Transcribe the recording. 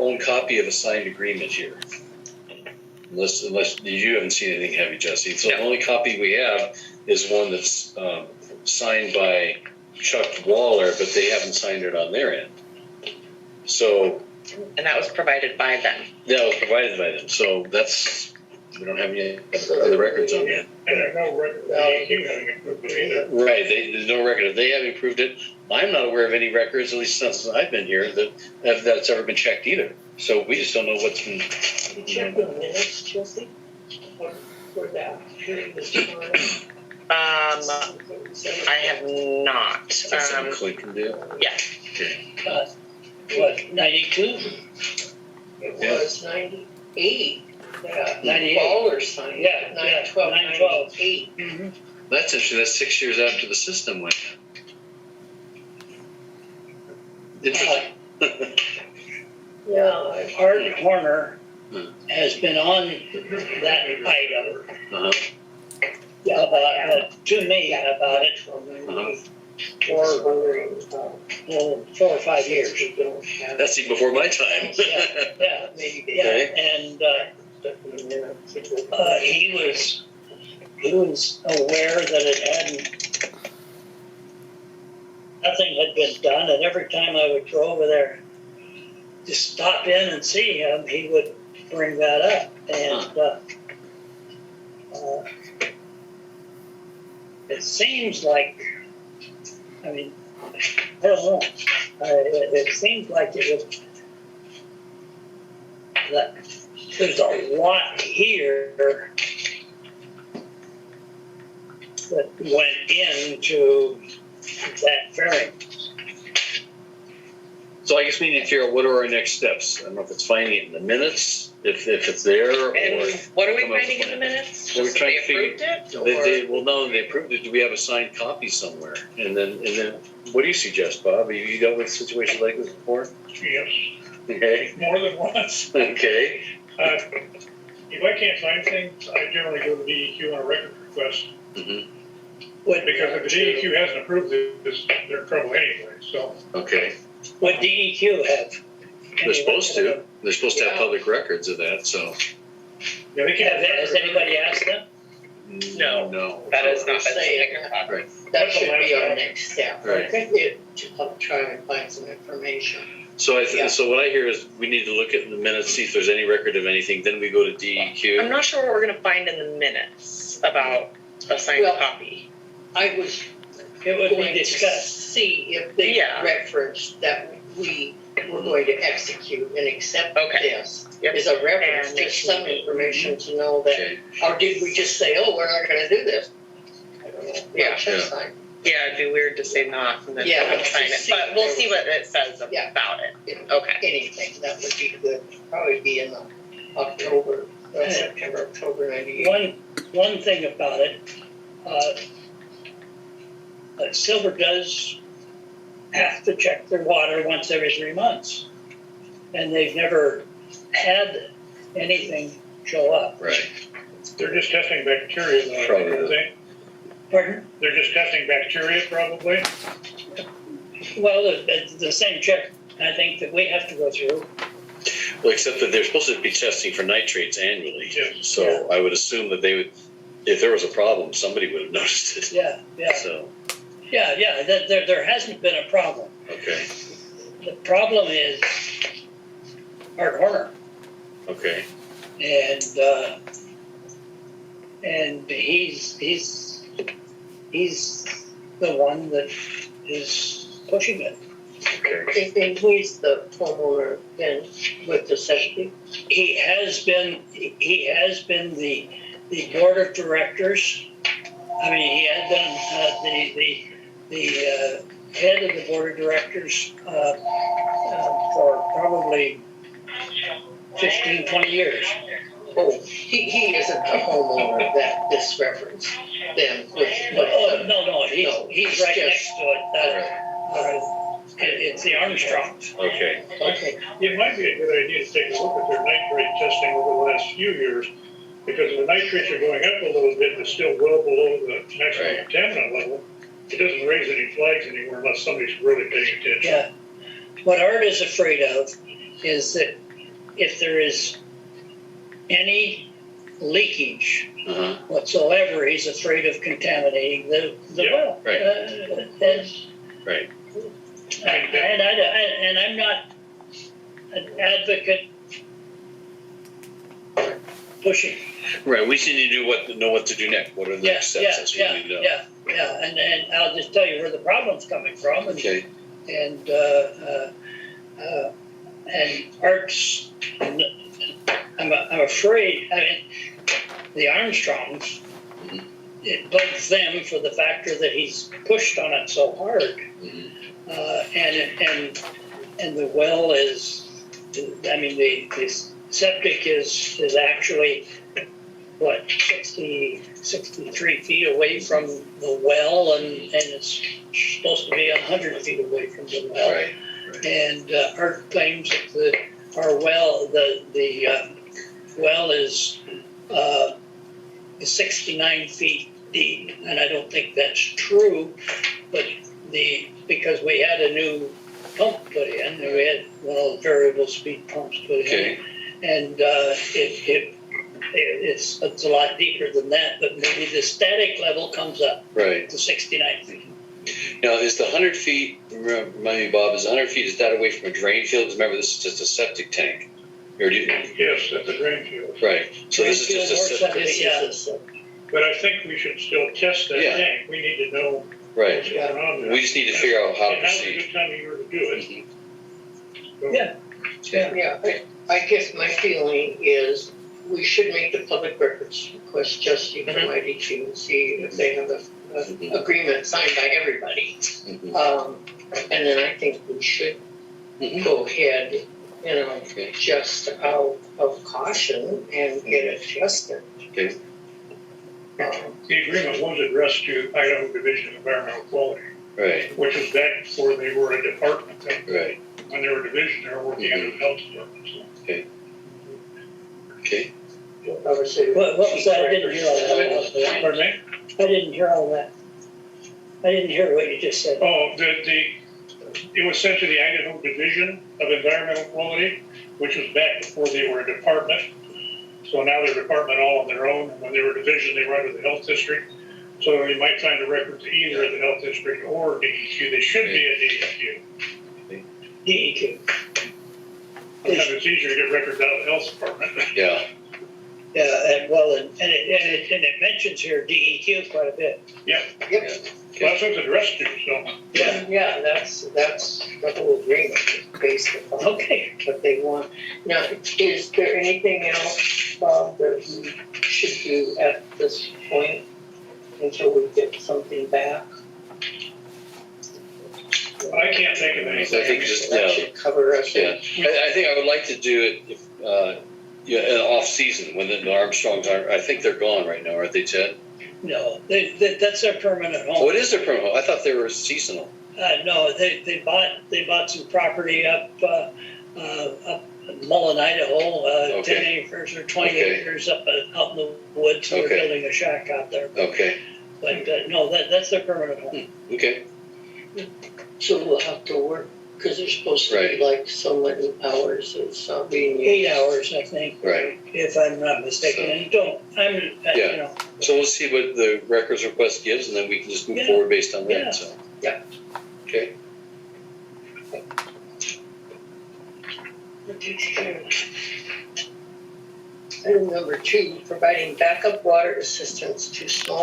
own copy of a signed agreement here. Unless you haven't seen anything, have you, Jesse? So the only copy we have is one that's signed by Chuck Waller, but they haven't signed it on their end. So. And that was provided by them. That was provided by them. So that's, we don't have any other records on that. And there's no record of DEQ having approved it either. Right, there's no record. If they haven't approved it, I'm not aware of any records, at least since I've been here, that's ever been checked either. So we just don't know what's been. You check the minutes, Chelsea? For that period of time? I have not. That's something Clint can do. Yeah. Okay. What, 92? It was 98. Yeah, 98. Waller signed it. Yeah, 9/12, 9/12. 98. Mm-hmm. That's interesting. That's 6 years after the system went in. Interesting. Yeah, Art Horner has been on that item to me about it for 4 or 5 years. That's even before my time. Yeah. Okay. And he was aware that it hadn't, nothing had been done, and every time I would go over there to stop in and see him, he would bring that up. And it seems like, I mean, I don't know. It seems like it was that there's a lot here that went into that fairing. So I guess we need to figure out what are our next steps. I don't know if it's finding it in the minutes, if it's there, or. And what are we finding in the minutes? Well, we're Just trying they to figure- approved it? Or? Well, no, they approved it. Do we have a signed copy somewhere? And then, what do you suggest, Bob? Have you dealt with a situation like this before? Yes, Okay. more than once. Okay. If I can't find things, I generally go to DEQ on a record request. Mm-hmm. Because if the DEQ hasn't approved this, they're in trouble anyway, so. Okay. What DEQ have? They're supposed to. They're supposed to have public records of that, so. Yeah, they can't. Has anybody asked them? No. No. That is not Say it. Right. that should be our next step. Right. To try and find some information. So Yeah. so what I hear is we need to look at the minutes, see if there's any record of anything, then we go to DEQ. I'm not sure what we're going to find in the minutes about a signed Well, copy. I was It would going be to discussed. see if they Yeah. referenced that we were going to execute and accept Okay. this. Yep. Is a reference, And just make some sure- information to know that, Okay. or did we just say, oh, we're not gonna do this? I don't know. Yeah. Should sign. Yeah, it'd be weird to say not and then Yeah, not sign it. just see But we'll see what it says Yeah. about it. You know, Okay. anything, that would be good, probably be in the October, September, October 98. One thing about it, Siver does have to check their water once every 3 months. And they've never had anything show up. Right. They're just testing bacteria though, Probably. aren't they? Pardon? They're just testing bacteria probably. Well, the same check, I think, that we have to go through. Well, except that they're supposed to be testing for nitrates annually. Yes. So I would assume that they would, if there was a problem, somebody would have noticed it. Yeah. So, There hasn't been a problem. okay, The problem is Art Horner. okay. And he's the one that is pushing it. Okay. And he's the homeowner then with the septic. He has been the board of directors. I mean, he had been the head of the board of directors for probably 15, 20 years. Oh, he isn't the homeowner that this reference then with. No, he's right just- next to it. It's the Armstrongs. Okay. Okay, It might be a good idea to take a look at their nitrate testing over the last few years, because if the nitrates are going up a little bit, but still well below the maximum Right. contaminant level, it doesn't raise any flags anymore unless somebody's really paying attention. Yeah. What Art is afraid of is that if there is any leakage Uh-huh, whatsoever, he's afraid of contaminating the Yeah, well. right. Right. And I'm not an advocate pushing. Right, we just need to know what to do next. What are the next steps? That's what we need to know. Yeah, and I'll just tell you where the problem's coming from, Okay, and Art's, I'm afraid, I mean, the Armstrongs, Mhm. it bugs them for the factor that he's pushed on it so hard. Mhm. And the well is, I mean, the septic is actually, what, 63 feet away from the well, and it's supposed to be 100 feet away from the well. right, And Art claims that our well, the well is 69 feet deep, and I don't think that's true. But because we had a new pump put in, and we had one of the variable speed pumps put okay. in, and it's a lot deeper than that. But maybe the static level comes up Right. to 69 feet. Now, is the 100 feet, remind me, Bob, is 100 feet, is that away from a drain field? 'Cause remember, this is just a septic tank. Or do you, Yes, at the drain field. right, so this is just a septic, This Yeah. is a, But I think we should still test that Yeah. tank. We need to know right. what's going on there. We just need to figure out how to And now's a proceed. good time of year to do it. Mhm. So- Yeah. yeah, I guess my feeling is we should make the public records request Justin from IDQ and see if they have a agreement signed by everybody. Mhm. And then I think we should Mhm. go ahead, Okay. just out of caution and get it adjusted. Okay. The agreement was addressed to Idaho Division of Environmental Quality, Right, which was back before they were a department. right, When they were a division, they were working under the health department. So. okay. I would say. What was that? I didn't hear all that. Pardon me? I didn't hear all that. I didn't hear what you just said. Oh, it was sent to the Idaho Division of Environmental Quality, which was back before they were a department. So now they're a department all on their own. When they were a division, they were under the health district. So you might find a record to either the health district or DEQ. They should be at DEQ. DEQ. Sometimes it's easier to get records out of the health department. Yeah, Yeah, and well, and it mentions here DEQ quite a bit. Yep. Yep, Well, that's what it's addressed to, so. yeah, that's the whole agreement is based upon Okay. what they want. Now, is there anything else, Bob, that we should do at this point until we get something back? I can't think of anything. I think just, That should cover us. yeah. I think I would like to do it if, in off season when the Armstrongs aren't, I think they're gone right now, aren't they, Ted? No, that's their permanent home. Oh, it is their permanent home. I thought they were seasonal. No, they bought some property up Mullen, Idaho, 10 acres or 20 Okay. acres out in the woods. They're Okay. building a shack out there. Okay, But no, that's their permanent home. okay, So we'll have to work, because there's supposed to Right. be like so many hours of being. 8 hours, I think. right. If I'm not mistaken. So- And Yeah. So we'll see what the records request gives, and then we can just move Yeah. forward based on Yeah. that, so. Yeah. Okay, Item number 2, providing backup water assistance to small